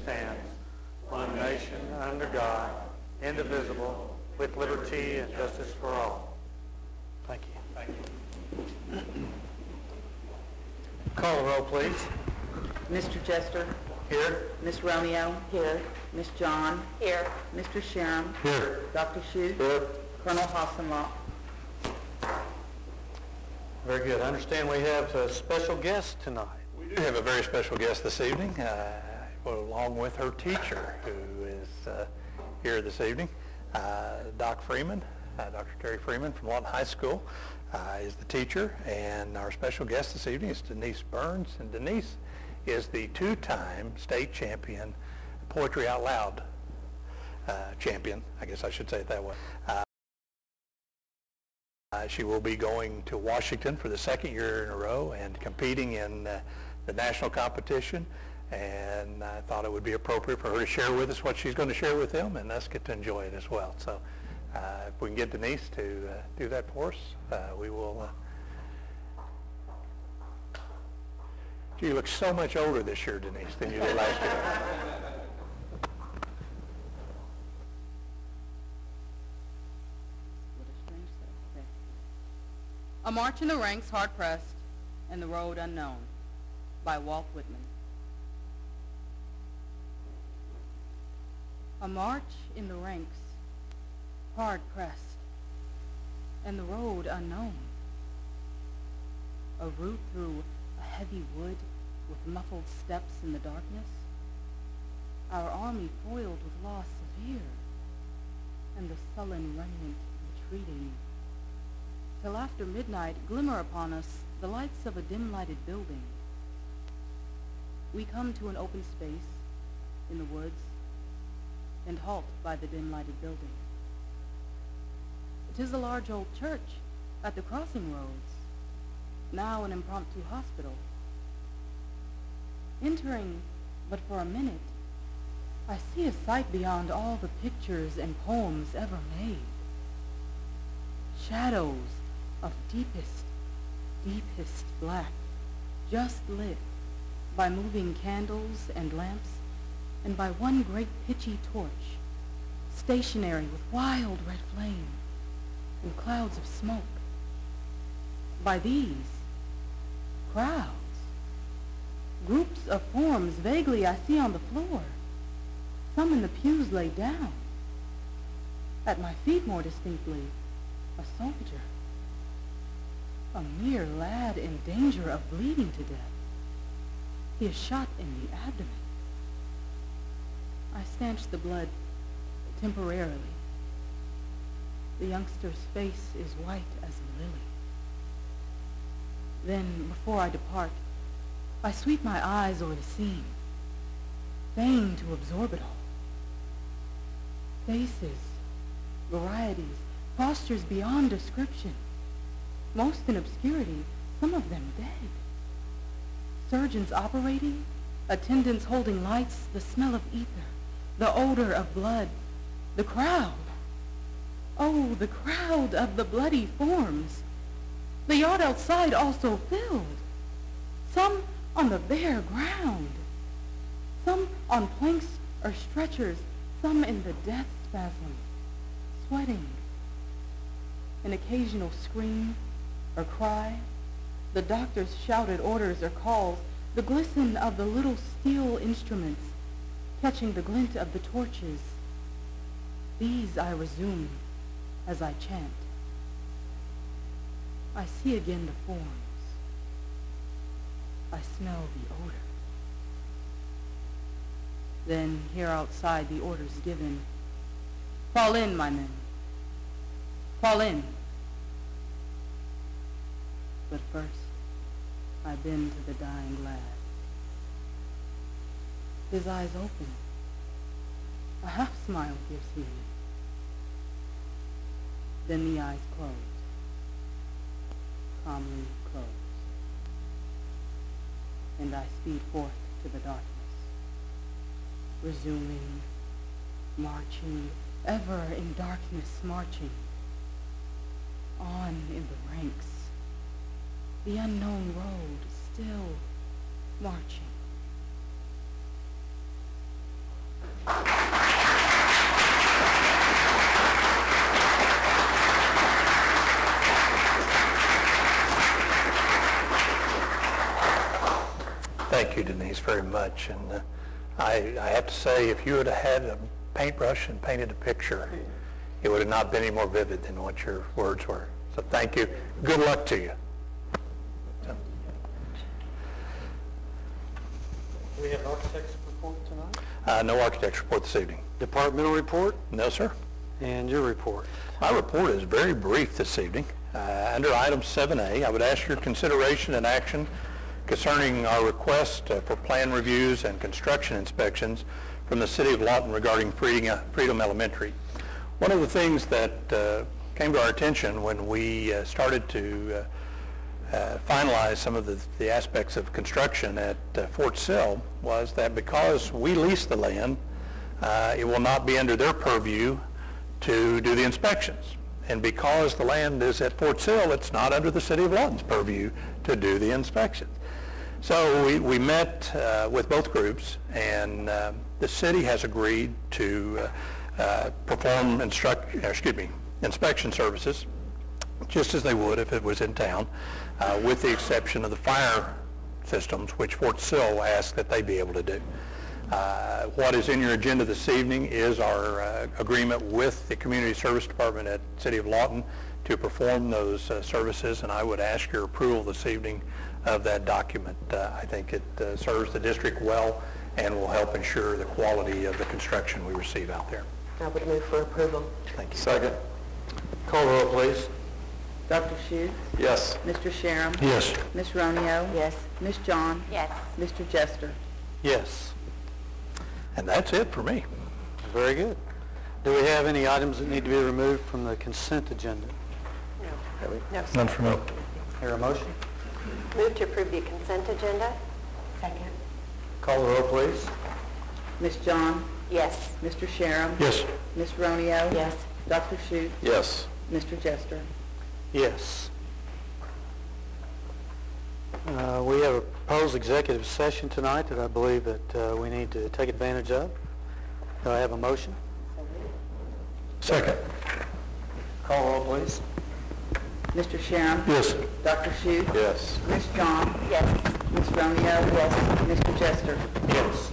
stands, one nation under God, indivisible, with liberty and justice for all. Thank you. Thank you. Call the roll, please. Mr. Jester? Here. Ms. Romeo? Here. Ms. John? Here. Mr. Sherem? Here. Dr. Shute? Here. Colonel Hassenloff? Very good. I understand we have a special guest tonight. We do have a very special guest this evening, along with her teacher, who is here this evening. Dr. Terry Freeman from Lawton High School is the teacher, and our special guest this evening is Denise Burns, and Denise is the two-time state champion, Poetry Out Loud champion, I guess I should say it that way. She will be going to Washington for the second year in a row and competing in the national competition, and I thought it would be appropriate for her to share with us what she's going to share with them, and us get to enjoy it as well. So if we can get Denise to do that for us, we will. You look so much older this year, Denise, than you did last year. A March in the Ranks, Hard Pressed, and the Road Unknown by Walt Whitman. A march in the ranks, hard pressed, and the road unknown. A route through a heavy wood with muffled steps in the darkness. Our army foiled with loss severe, and the sullen remnant retreating. Till after midnight glimmer upon us the lights of a dim-lighted building. We come to an open space in the woods and halt by the dim-lighted building. It is a large old church at the crossing roads, now an impromptu hospital. Entering but for a minute, I see a sight beyond all the pictures and poems ever made. Shadows of deepest, deepest black, just lit by moving candles and lamps, and by one great pitchy torch, stationary with wild red flame and clouds of smoke. By these, crowds, groups of forms vaguely I see on the floor, some in the pews laid down. At my feet more distinctly, a soldier, a mere lad in danger of bleeding to death. He is shot in the abdomen. I stanch the blood temporarily. The youngster's face is white as a lily. Then, before I depart, I sweep my eyes o'er the scene, fain to absorb it all. Faces, varieties, postures beyond description, most in obscurity, some of them dead. Surgeons operating, attendants holding lights, the smell of ether, the odor of blood, the crowd. Oh, the crowd of the bloody forms. The yard outside also filled, some on the bare ground, some on planks or stretchers, some in the death spasm, sweating. An occasional scream or cry, the doctor's shouted orders or calls, the glisten of the little steel instruments, catching the glint of the torches. These I resume as I chant. I see again the forms. I smell the odor. Then hear outside the orders given. Fall in, my men. Fall in. But first, I bend to the dying lad. His eyes open. A half smile gives he. Then the eyes close. Calmly close. And I speed forth to the darkness, resuming, marching, ever in darkness marching, on in the ranks, the unknown road still marching. you, Denise, very much. And I have to say, if you would have had a paintbrush and painted a picture, it would have not been any more vivid than what your words were. So thank you. Good luck to you. So. Do we have architect's report tonight? No architect's report this evening. Departmental report? No, sir. And your report? My report is very brief this evening. Under item 7A, I would ask your consideration and action concerning our request for plan reviews and construction inspections from the City of Lawton regarding Freedom Elementary. One of the things that came to our attention when we started to finalize some of the aspects of construction at Fort Sill was that because we lease the land, it will not be under their purview to do the inspections. And because the land is at Fort Sill, it's not under the City of Lawton's purview to do the inspections. So we met with both groups, and the city has agreed to perform inspection services just as they would if it was in town, with the exception of the fire systems, which Fort Sill asked that they be able to do. What is in your agenda this evening is our agreement with the Community Service Department at City of Lawton to perform those services, and I would ask your approval this evening of that document. I think it serves the district well and will help ensure the quality of the construction we receive out there. I would move for approval. Thank you. Second. Call the roll, please. Dr. Schuh? Yes. Mr. Sharam? Yes. Ms. Romeo? Yes. Ms. John? Yes. Mr. Jester? Yes. And that's it for me. Very good. Do we have any items that need to be removed from the consent agenda? No. No, sir. None for me. Hear a motion? Move to approve the consent agenda. Second. Call the roll, please. Ms. John? Yes. Mr. Sharam? Yes. Ms. Romeo? Yes. Dr. Schuh? Yes. Mr. Jester? Yes. We have a proposed executive session tonight that I believe that we need to take advantage of. Do I have a motion? Second. Call the roll, please. Mr. Sharam? Yes. Dr. Schuh? Yes. Ms. John? Yes. Ms. Romeo? Yes. Mr. Jester? Yes.